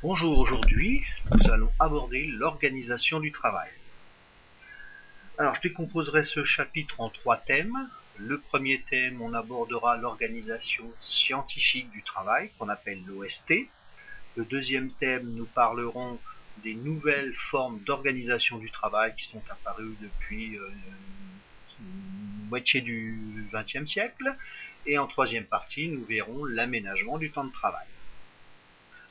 Bonjour, aujourd'hui nous allons aborder l'organisation du travail. Alors je décomposerai ce chapitre en 3 thèmes. Le premier thème, on abordera l'organisation scientifique du travail, qu'on appelle l'OST. Le deuxième thème, nous parlerons des nouvelles formes d'organisation du travail qui sont apparues depuis moitié du XXe siècle. Et en troisième partie, nous verrons l'aménagement du temps de travail.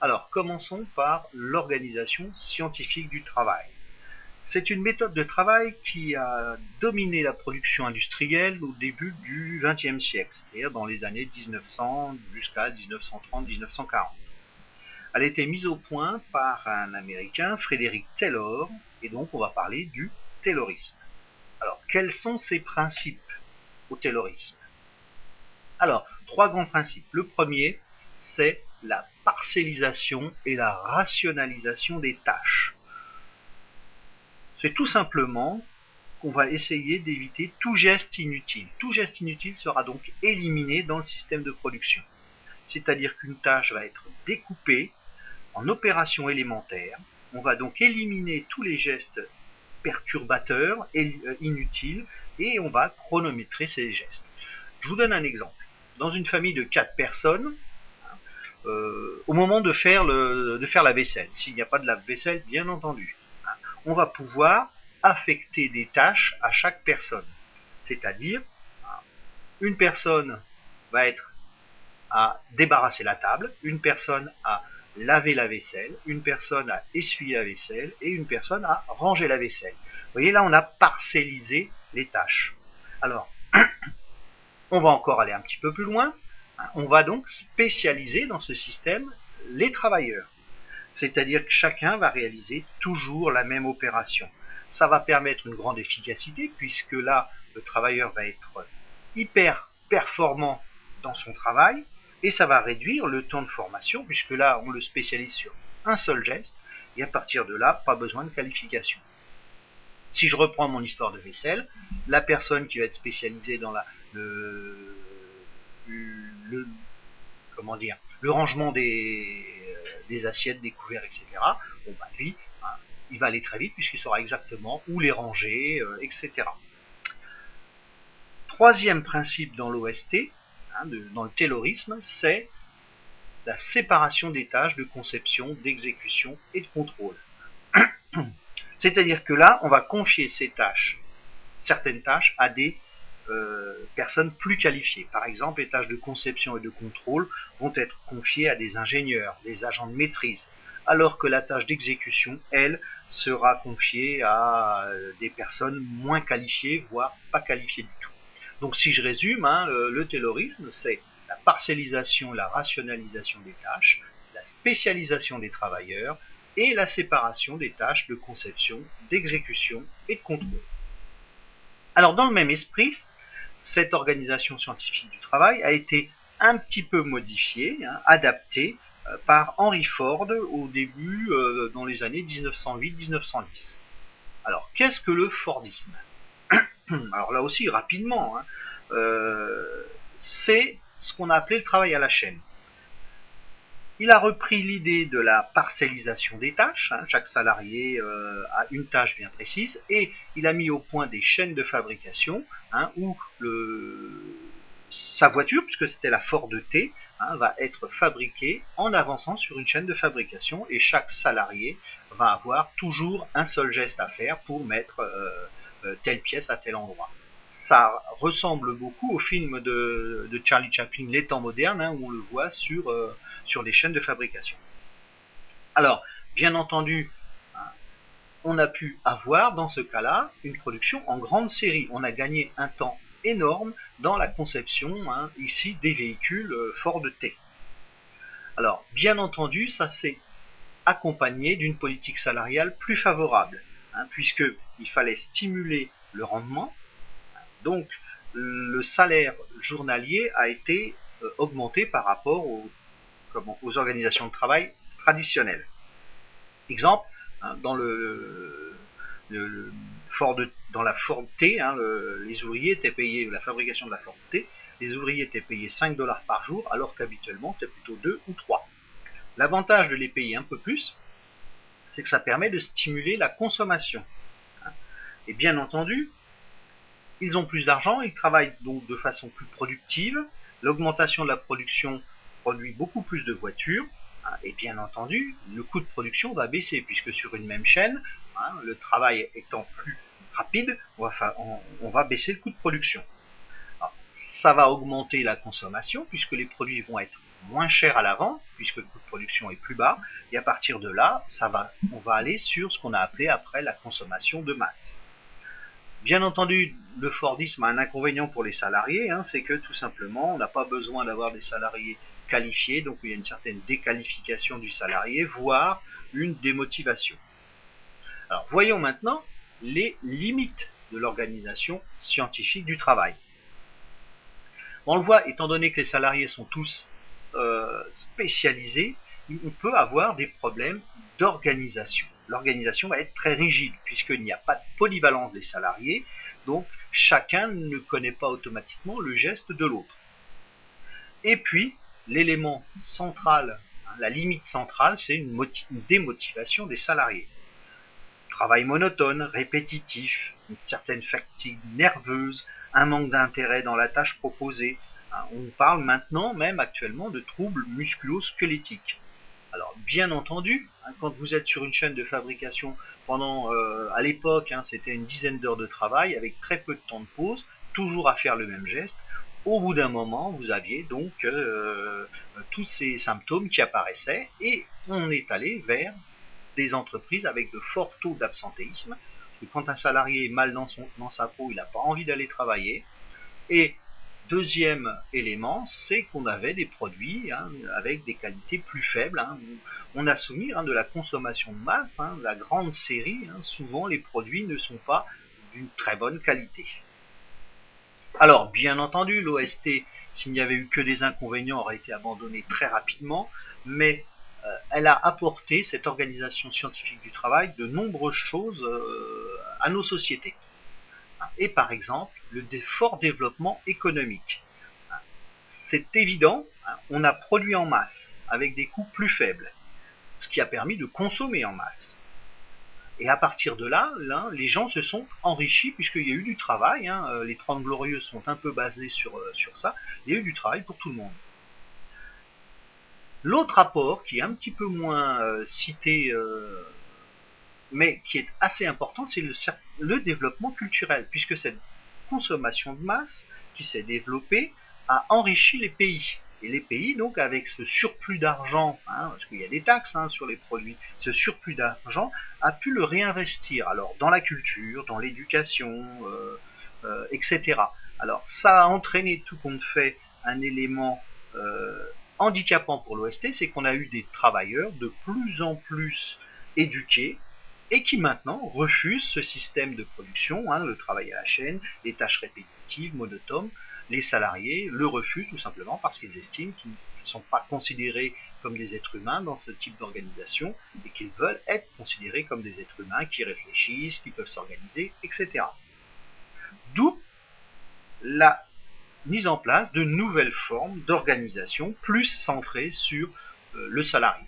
Alors, commençons par l'organisation scientifique du travail. C'est une méthode de travail qui a dominé la production industrielle au début du XXe siècle, c'est-à-dire dans les années 1900 jusqu'à 1930-1940. Elle a été mise au point par un Américain, Frederick Taylor, et donc on va parler du Taylorisme. Alors, quels sont ces principes au Taylorisme? Alors, 3 grands principes. Le premier, c'est la parcellisation et la rationalisation des tâches. C'est tout simplement qu'on va essayer d'éviter tout geste inutile. Tout geste inutile sera donc éliminé dans le système de production. C'est-à-dire qu'une tâche va être découpée en opérations élémentaires. On va donc éliminer tous les gestes perturbateurs et inutiles et on va chronométrer ces gestes. Je vous donne un exemple. Dans une famille de 4 personnes, au moment de faire la vaisselle, s'il n'y a pas de lave-vaisselle, bien entendu, on va pouvoir affecter des tâches à chaque personne. C'est-à-dire, une personne va être à débarrasser la table, une personne à laver la vaisselle, une personne à essuyer la vaisselle et une personne à ranger la vaisselle. Vous voyez, là, on a parcellisé les tâches. Alors, on va encore aller un petit peu plus loin. On va donc spécialiser dans ce système les travailleurs. C'est-à-dire que chacun va réaliser toujours la même opération. Ça va permettre une grande efficacité, puisque là, le travailleur va être hyper performant dans son travail, et ça va réduire le temps de formation, puisque là, on le spécialise sur un seul geste, et à partir de là, pas besoin de qualification. Si je reprends mon histoire de vaisselle, la personne qui va être spécialisée dans le rangement des assiettes, des couverts, etc., bon, bah, lui, hein, il va aller très vite puisqu'il saura exactement où les ranger, etc. Troisième principe dans l'OST, dans le taylorisme, c'est la séparation des tâches de conception, d'exécution et de contrôle. C'est-à-dire que là, on va confier ces tâches, certaines tâches, à des personnes plus qualifiées. Par exemple, les tâches de conception et de contrôle vont être confiées à des ingénieurs, des agents de maîtrise, alors que la tâche d'exécution, elle, sera confiée à des personnes moins qualifiées, voire pas qualifiées du tout. Donc si je résume, le taylorisme, c'est la parcellisation, la rationalisation des tâches, la spécialisation des travailleurs et la séparation des tâches de conception, d'exécution et de contrôle. Alors dans le même esprit, cette organisation scientifique du travail a été un petit peu modifiée, adaptée par Henry Ford au début, dans les années 1908-1910. Alors, qu'est-ce que le Fordisme? Alors là aussi, rapidement, c'est ce qu'on a appelé le travail à la chaîne. Il a repris l'idée de la parcellisation des tâches, chaque salarié a une tâche bien précise, et il a mis au point des chaînes de fabrication où sa voiture, puisque c'était la Ford T, va être fabriquée en avançant sur une chaîne de fabrication, et chaque salarié va avoir toujours un seul geste à faire pour mettre telle pièce à tel endroit. Ça ressemble beaucoup au film de Charlie Chaplin, Les temps modernes, où on le voit sur les chaînes de fabrication. Alors, bien entendu, on a pu avoir dans ce cas-là une production en grande série. On a gagné un temps énorme dans la conception ici des véhicules Ford T. Alors, bien entendu, ça s'est accompagné d'une politique salariale plus favorable, puisqu'il fallait stimuler le rendement. Donc, le salaire journalier a été augmenté par rapport aux organisations de travail traditionnelles. Exemple, dans la Ford T, les ouvriers étaient payés, la fabrication de la Ford T, les ouvriers étaient payés 5 $ par jour, alors qu'habituellement c'était plutôt 2 ou 3. L'avantage de les payer un peu plus, c'est que ça permet de stimuler la consommation. Et bien entendu, ils ont plus d'argent, ils travaillent donc de façon plus productive, l'augmentation de la production produit beaucoup plus de voitures, et bien entendu, le coût de production va baisser, puisque sur une même chaîne, le travail étant plus rapide, on va baisser le coût de production. Alors, ça va augmenter la consommation, puisque les produits vont être moins chers à la vente, puisque le coût de production est plus bas, et à partir de là, on va aller sur ce qu'on a appelé après la consommation de masse. Bien entendu, le Fordisme a un inconvénient pour les salariés, c'est que tout simplement, on n'a pas besoin d'avoir des salariés qualifiés, donc il y a une certaine déqualification du salarié, voire une démotivation. Alors, voyons maintenant les limites de l'organisation scientifique du travail. On le voit, étant donné que les salariés sont tous spécialisés, on peut avoir des problèmes d'organisation. L'organisation va être très rigide, puisqu'il n'y a pas de polyvalence des salariés, donc chacun ne connaît pas automatiquement le geste de l'autre. Et puis, l'élément central, la limite centrale, c'est une démotivation des salariés. Travail monotone, répétitif, une certaine fatigue nerveuse, un manque d'intérêt dans la tâche proposée. On parle maintenant, même actuellement, de troubles musculo-squelettiques. Alors, bien entendu, quand vous êtes sur une chaîne de fabrication pendant, à l'époque, c'était une dizaine d'heures de travail avec très peu de temps de pause, toujours à faire le même geste. Au bout d'un moment, vous aviez donc tous ces symptômes qui apparaissaient et on est allé vers des entreprises avec de forts taux d'absentéisme. Quand un salarié est mal dans sa peau, il n'a pas envie d'aller travailler. Et deuxième élément, c'est qu'on avait des produits avec des qualités plus faibles. On a souvenir de la consommation de masse, la grande série. Souvent, les produits ne sont pas d'une très bonne qualité. Alors, bien entendu, l'OST, s'il n'y avait eu que des inconvénients, aurait été abandonnée très rapidement, mais elle a apporté, cette organisation scientifique du travail, de nombreuses choses à nos sociétés. Et par exemple, le fort développement économique. C'est évident, on a produit en masse avec des coûts plus faibles, ce qui a permis de consommer en masse. Et à partir de là, les gens se sont enrichis puisqu'il y a eu du travail. Les 30 Glorieuses sont un peu basées sur ça. Il y a eu du travail pour tout le monde. L'autre apport, qui est un petit peu moins cité, mais qui est assez important, c'est le développement culturel, puisque cette consommation de masse qui s'est développée a enrichi les pays. Et les pays, donc, avec ce surplus d'argent, parce qu'il y a des taxes sur les produits, ce surplus d'argent a pu le réinvestir, alors dans la culture, dans l'éducation, etc. Alors, ça a entraîné tout compte fait un élément handicapant pour l'OST, c'est qu'on a eu des travailleurs de plus en plus éduqués et qui maintenant refusent ce système de production, le travail à la chaîne, les tâches répétitives, monotones. Les salariés le refusent tout simplement parce qu'ils estiment qu'ils ne sont pas considérés comme des êtres humains dans ce type d'organisation et qu'ils veulent être considérés comme des êtres humains qui réfléchissent, qui peuvent s'organiser, etc. D'où la mise en place de nouvelles formes d'organisation plus centrées sur le salarié.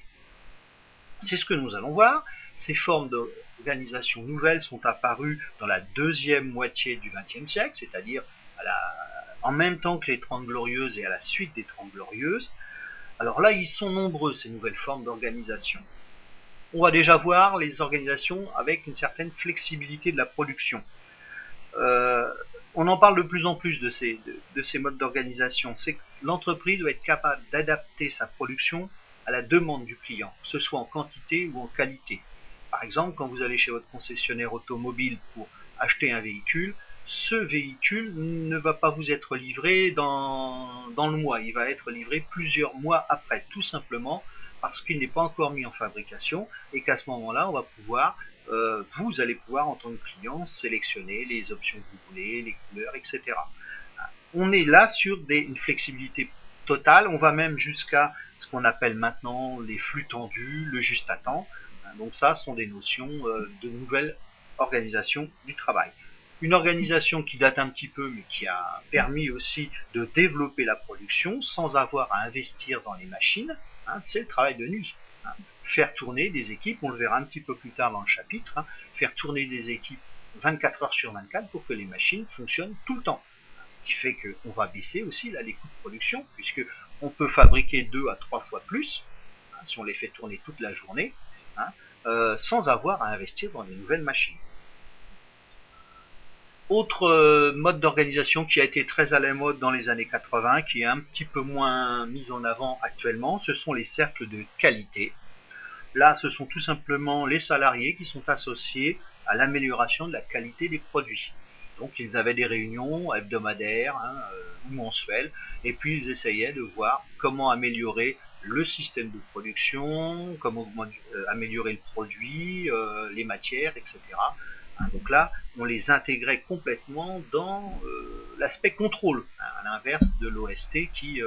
C'est ce que nous allons voir. Ces formes d'organisation nouvelles sont apparues dans la deuxième moitié du XXe siècle, c'est-à-dire en même temps que les 30 Glorieuses et à la suite des 30 Glorieuses. Alors là, ils sont nombreux, ces nouvelles formes d'organisation. On va déjà voir les organisations avec une certaine flexibilité de la production. On en parle de plus en plus de ces modes d'organisation. C'est que l'entreprise doit être capable d'adapter sa production à la demande du client, que ce soit en quantité ou en qualité. Par exemple, quand vous allez chez votre concessionnaire automobile pour acheter un véhicule, ce véhicule ne va pas vous être livré dans le mois, il va être livré plusieurs mois après, tout simplement parce qu'il n'est pas encore mis en fabrication et qu'à ce moment-là, vous allez pouvoir en tant que client sélectionner les options que vous voulez, les couleurs, etc. On est là sur une flexibilité totale, on va même jusqu'à ce qu'on appelle maintenant les flux tendus, le juste à temps. Donc ça sont des notions de nouvelle organisation du travail. Une organisation qui date un petit peu, mais qui a permis aussi de développer la production sans avoir à investir dans les machines, c'est le travail de nuit. Faire tourner des équipes, on le verra un petit peu plus tard dans le chapitre, faire tourner des équipes 24 heures sur 24 pour que les machines fonctionnent tout le temps. Ce qui fait qu'on va baisser aussi là, les coûts de production, puisque on peut fabriquer 2 à 3 fois plus, si on les fait tourner toute la journée, sans avoir à investir dans des nouvelles machines. Autre mode d'organisation qui a été très à la mode dans les années 80, qui est un petit peu moins mis en avant actuellement, ce sont les cercles de qualité. Là, ce sont tout simplement les salariés qui sont associés à l'amélioration de la qualité des produits. Donc, ils avaient des réunions hebdomadaires ou mensuelles, et puis ils essayaient de voir comment améliorer le système de production, comment améliorer le produit, les matières, etc. Donc là, on les intégrait complètement dans l'aspect contrôle, à l'inverse de l'OST qui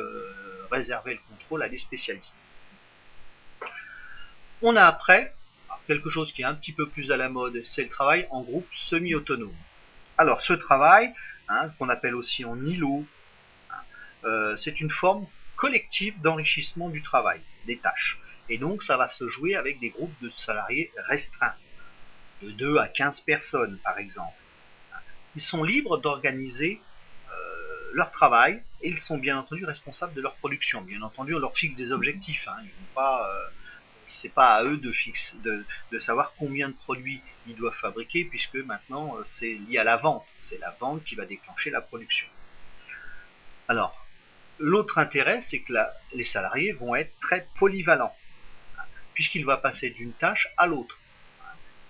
réservait le contrôle à des spécialistes. On a après quelque chose qui est un petit peu plus à la mode, c'est le travail en groupe semi-autonome. Alors ce travail, qu'on appelle aussi en îlot, c'est une forme collective d'enrichissement du travail, des tâches. Et donc ça va se jouer avec des groupes de salariés restreints, de 2 à 15 personnes par exemple. Ils sont libres d'organiser leur travail et ils sont bien entendu responsables de leur production. Bien entendu, on leur fixe des objectifs. Ils vont pas, c'est pas à eux de savoir combien de produits ils doivent fabriquer, puisque maintenant c'est lié à la vente. C'est la vente qui va déclencher la production. Alors, l'autre intérêt, c'est que les salariés vont être très polyvalents, puisqu'il va passer d'une tâche à l'autre.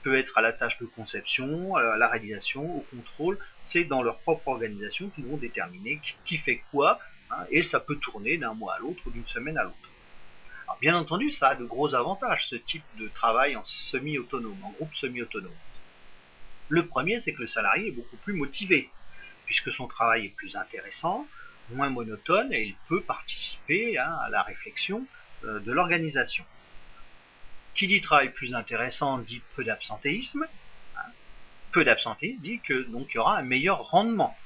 Peut être à la tâche de conception, à la réalisation, au contrôle, c'est dans leur propre organisation qu'ils vont déterminer qui fait quoi, et ça peut tourner d'un mois à l'autre ou d'une semaine à l'autre. Alors bien entendu, ça a de gros avantages, ce type de travail en semi-autonome, en groupe semi-autonome. Le premier, c'est que le salarié est beaucoup plus motivé, puisque son travail est plus intéressant, moins monotone, et il peut participer à la réflexion de l'organisation. Qui dit travail plus intéressant dit peu d'absentéisme. Peu d'absentéisme dit que donc il y aura un meilleur rendement.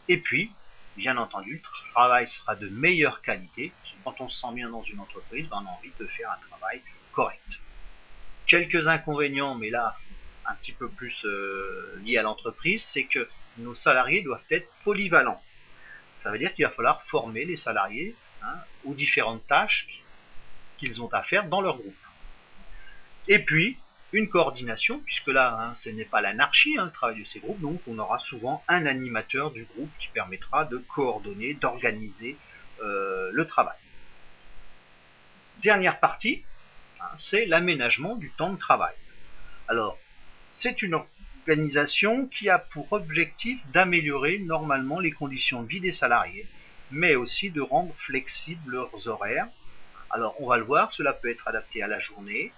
Et puis, bien entendu, le travail sera de meilleure qualité. Quand on se sent bien dans une entreprise, on a envie de faire un travail correct. Quelques inconvénients, mais là, un petit peu plus liés à l'entreprise, c'est que nos salariés doivent être polyvalents. Ça veut dire qu'il va falloir former les salariés aux différentes tâches qu'ils ont à faire dans leur groupe. Et puis, une coordination, puisque là, ce n'est pas l'anarchie, le travail de ces groupes, donc on aura souvent un animateur du groupe qui permettra de coordonner, d'organiser le travail. Dernière partie, c'est l'aménagement du temps de travail. Alors, c'est une organisation qui a pour objectif d'améliorer normalement les conditions de vie des salariés, mais aussi de rendre flexibles leurs horaires. Alors, on va le voir, cela peut être adapté à la journée,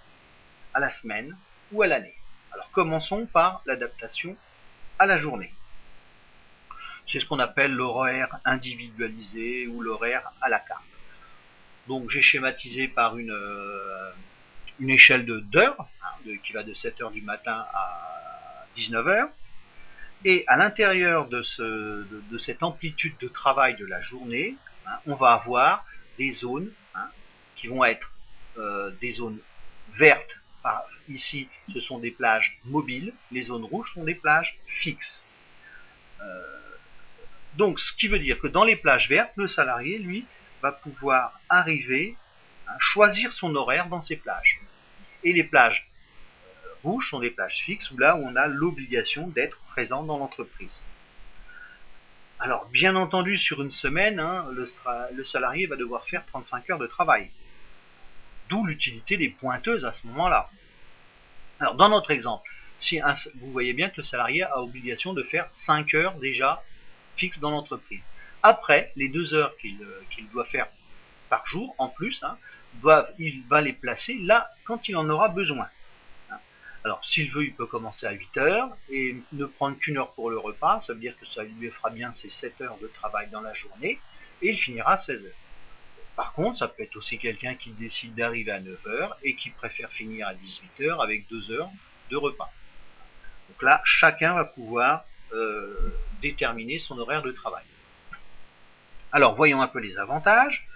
à la semaine ou à l'année. Alors commençons par l'adaptation à la journée. C'est ce qu'on appelle l'horaire individualisé ou l'horaire à la carte. Donc j'ai schématisé par une échelle d'heures, qui va de 7 heures du matin à 19 heures. Et à l'intérieur de cette amplitude de travail de la journée, on va avoir des zones qui vont être des zones vertes. Ici, ce sont des plages mobiles. Les zones rouges sont des plages fixes. Donc, ce qui veut dire que dans les plages vertes, le salarié, lui, va pouvoir arriver à choisir son horaire dans ces plages. Et les plages rouges sont des plages fixes, où là où on a l'obligation d'être présent dans l'entreprise. Alors, bien entendu, sur une semaine, le salarié va devoir faire 35 heures de travail. D'où l'utilité des pointeuses à ce moment-là. Alors, dans notre exemple, vous voyez bien que le salarié a obligation de faire 5 heures déjà fixes dans l'entreprise. Après, les 2 heures qu'il doit faire par jour, en plus, il va les placer là quand il en aura besoin. Alors, s'il veut, il peut commencer à 8 heures et ne prendre qu'une heure pour le repas. Ça veut dire que ça lui fera bien ses 7 heures de travail dans la journée et il finira à 16 heures. Par contre, ça peut être aussi quelqu'un qui décide d'arriver à 9 heures et qui préfère finir à 18 heures avec 2 heures de repas. Donc là, chacun va pouvoir déterminer son horaire de travail. Alors voyons un peu les avantages.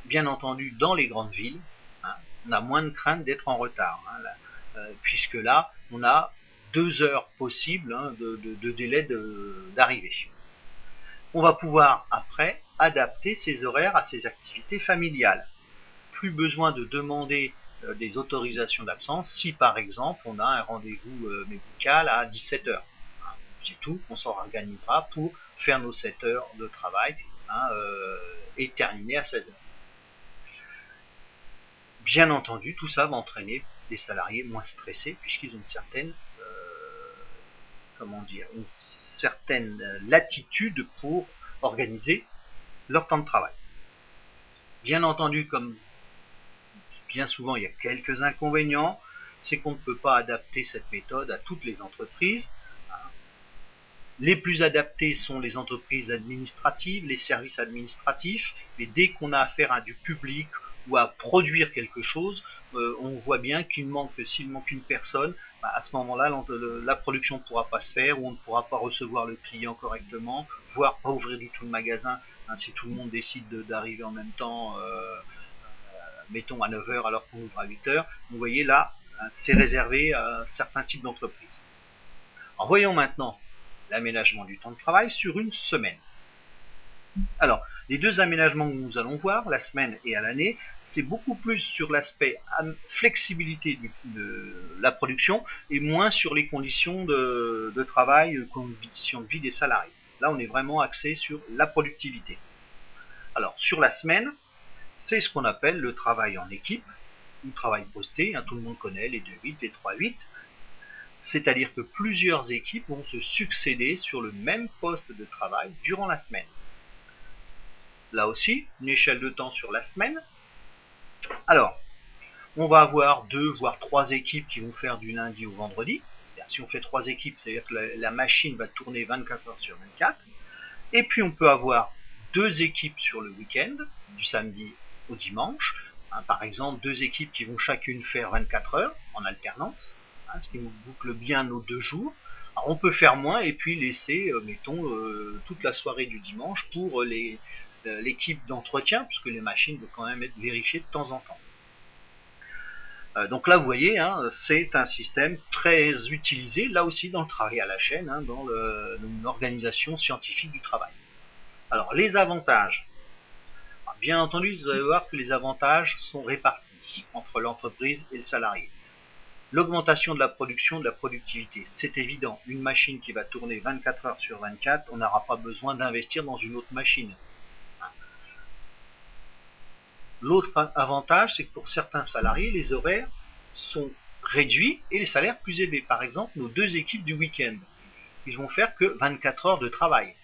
Bien entendu, dans les grandes villes, hein, on a moins de crainte d'être en retard, hein, puisque là, on a 2 heures possibles, hein, de délai d'arrivée. On va pouvoir après adapter ses horaires à ses activités familiales. Plus besoin de demander des autorisations d'absence si par exemple on a un rendez-vous médical à 17 heures. C'est tout, on s'organisera pour faire nos 7 heures de travail, hein, et terminer à 16 heures. Bien entendu, tout ça va entraîner des salariés moins stressés puisqu'ils ont une certaine une certaine latitude pour organiser leur temps de travail. Bien entendu, comme bien souvent il y a quelques inconvénients, c'est qu'on ne peut pas adapter cette méthode à toutes les entreprises. Les plus adaptées sont les entreprises administratives, les services administratifs, mais dès qu'on a affaire à du public ou à produire quelque chose, on voit bien s'il manque une personne, à ce moment-là, la production ne pourra pas se faire, ou on ne pourra pas recevoir le client correctement, voire pas ouvrir du tout le magasin, hein, si tout le monde décide d'arriver en même temps, mettons à 9 heures alors qu'on ouvre à 8 heures. Vous voyez là, c'est réservé à certains types d'entreprises. Alors voyons maintenant l'aménagement du temps de travail sur une semaine. Alors, les deux aménagements que nous allons voir, la semaine et à l'année, c'est beaucoup plus sur l'aspect flexibilité de la production et moins sur les conditions de travail, conditions de vie des salariés. Là, on est vraiment axé sur la productivité. Alors, sur la semaine, c'est ce qu'on appelle le travail en équipe, ou travail posté, hein, tout le monde connaît les 2-8, les 3-8. C'est-à-dire que plusieurs équipes vont se succéder sur le même poste de travail durant la semaine. Là aussi, une échelle de temps sur la semaine. Alors, on va avoir 2 voire 3 équipes qui vont faire du lundi au vendredi. Si on fait 3 équipes, c'est-à-dire que la machine va tourner 24 heures sur 24. Et puis on peut avoir 2 équipes sur le week-end, du samedi au dimanche. Par exemple, 2 équipes qui vont chacune faire 24 heures en alternance, ce qui nous boucle bien nos 2 jours. Alors on peut faire moins et puis laisser, mettons, toute la soirée du dimanche pour l'équipe d'entretien, puisque les machines doivent quand même être vérifiées de temps en temps. Donc là, vous voyez, hein, c'est un système très utilisé, là aussi, dans le travail à la chaîne, hein, dans l'organisation scientifique du travail. Alors, les avantages. Alors, bien entendu, vous allez voir que les avantages sont répartis entre l'entreprise et le salarié. L'augmentation de la production, de la productivité, c'est évident. Une machine qui va tourner 24 heures sur 24, on n'aura pas besoin d'investir dans une autre machine. L'autre avantage, c'est que pour certains salariés, les horaires sont réduits et les salaires plus élevés. Par exemple, nos 2 équipes du week-end, ils vont faire que 24 heures de travail.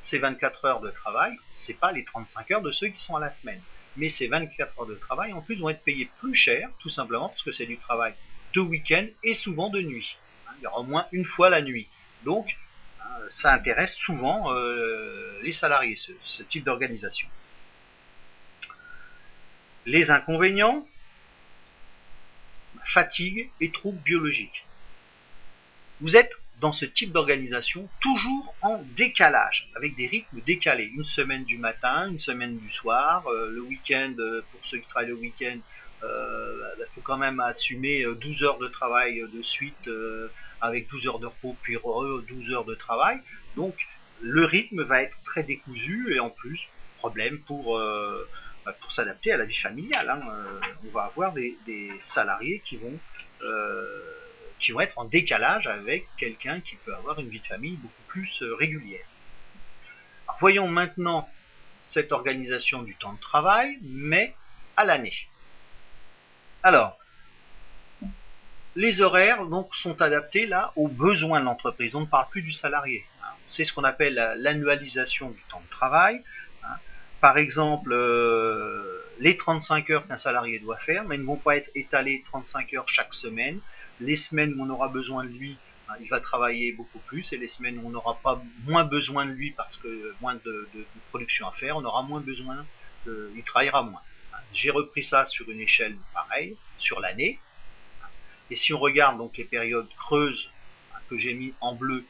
Ces 24 heures de travail, ce n'est pas les 35 heures de ceux qui sont à la semaine. Mais ces 24 heures de travail, en plus, vont être payées plus cher, tout simplement parce que c'est du travail de week-end et souvent de nuit. Il y aura au moins une fois la nuit. Donc, ça intéresse souvent les salariés, ce type d'organisation. Les inconvénients, fatigue et troubles biologiques. Vous êtes dans ce type d'organisation toujours en décalage, avec des rythmes décalés. Une semaine du matin, une semaine du soir, le week-end, pour ceux qui travaillent le week-end, il faut quand même assumer 12 heures de travail de suite, avec 12 heures de repos, puis 12 heures de travail. Donc le rythme va être très décousu et en plus, problème pour s'adapter à la vie familiale. Hein. On va avoir des salariés qui vont être en décalage avec quelqu'un qui peut avoir une vie de famille beaucoup plus régulière. Alors, voyons maintenant cette organisation du temps de travail, mais à l'année. Alors, les horaires donc sont adaptés là aux besoins de l'entreprise. On ne parle plus du salarié. Hein. C'est ce qu'on appelle l'annualisation du temps de travail. Hein. Par exemple, les 35 heures qu'un salarié doit faire, mais ne vont pas être étalées 35 heures chaque semaine. Les semaines où on aura besoin de lui, il va travailler beaucoup plus, et les semaines où on n'aura pas moins besoin de lui parce que moins de production à faire, on aura moins besoin, il travaillera moins. J'ai repris ça sur une échelle pareille, sur l'année. Et si on regarde donc les périodes creuses que j'ai mis en bleu,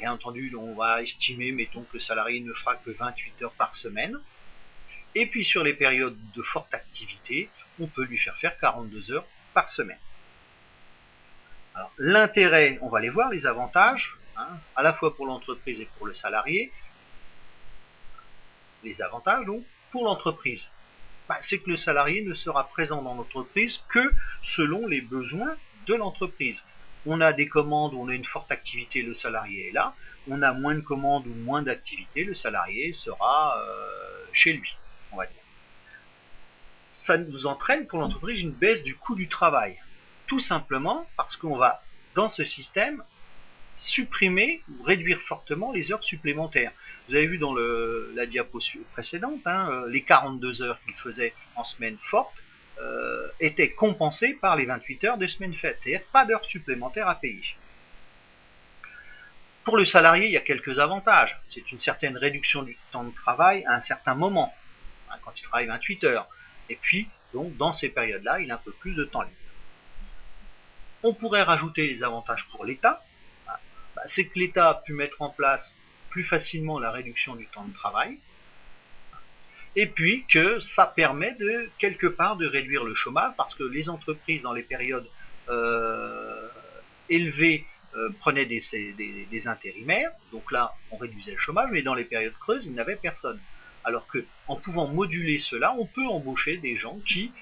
bien entendu, on va estimer, mettons que le salarié ne fera que 28 heures par semaine. Et puis sur les périodes de forte activité, on peut lui faire 42 heures par semaine. Alors l'intérêt, on va les voir, les avantages, à la fois pour l'entreprise et pour le salarié. Les avantages, donc, pour l'entreprise, c'est que le salarié ne sera présent dans l'entreprise que selon les besoins de l'entreprise. On a des commandes où on a une forte activité, le salarié est là. On a moins de commandes ou moins d'activité, le salarié sera chez lui, on va dire. Ça nous entraîne pour l'entreprise une baisse du coût du travail. Tout simplement parce qu'on va, dans ce système, supprimer ou réduire fortement les heures supplémentaires. Vous avez vu dans la diapo précédente, les 42 heures qu'il faisait en semaine forte étaient compensées par les 28 heures de semaine faite, c'est-à-dire pas d'heures supplémentaires à payer. Pour le salarié, il y a quelques avantages. C'est une certaine réduction du temps de travail à un certain moment, quand il travaille 28 heures. Et puis, donc, dans ces périodes-là, il a un peu plus de temps libre. On pourrait rajouter les avantages pour l'État. C'est que l'État a pu mettre en place plus facilement la réduction du temps de travail. Et puis que ça permet de, quelque part, de réduire le chômage, parce que les entreprises, dans les périodes élevées, prenaient des intérimaires. Donc là, on réduisait le chômage, mais dans les périodes creuses, il n'y avait personne. Alors qu'en pouvant moduler cela, on peut embaucher des gens qui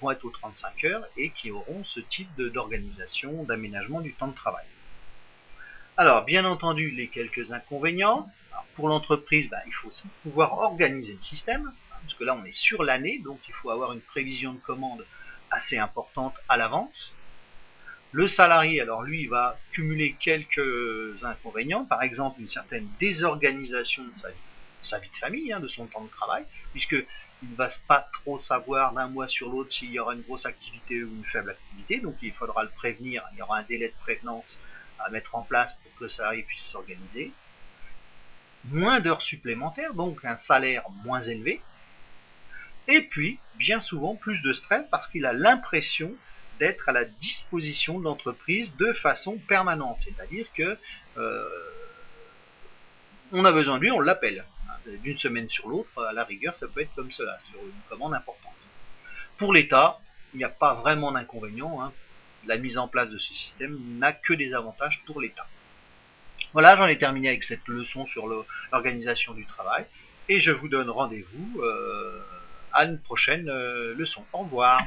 vont être aux 35 heures et qui auront ce type d'organisation, d'aménagement du temps de travail. Alors, bien entendu, les quelques inconvénients. Alors, pour l'entreprise, il faut pouvoir organiser le système, parce que là, on est sur l'année, donc il faut avoir une prévision de commande assez importante à l'avance. Le salarié, alors lui, il va cumuler quelques inconvénients, par exemple une certaine désorganisation de sa vie de famille, de son temps de travail, puisqu'il ne va pas trop savoir d'un mois sur l'autre s'il y aura une grosse activité ou une faible activité, donc il faudra le prévenir, il y aura un délai de prévenance à mettre en place pour que le salarié puisse s'organiser. Moins d'heures supplémentaires, donc un salaire moins élevé. Et puis, bien souvent, plus de stress parce qu'il a l'impression d'être à la disposition de l'entreprise de façon permanente. C'est-à-dire que on a besoin de lui, on l'appelle. D'une semaine sur l'autre, à la rigueur, ça peut être comme cela, sur une commande importante. Pour l'État, il n'y a pas vraiment d'inconvénient. La mise en place de ce système n'a que des avantages pour l'État. Voilà, j'en ai terminé avec cette leçon sur l'organisation du travail et je vous donne rendez-vous à une prochaine leçon. Au revoir.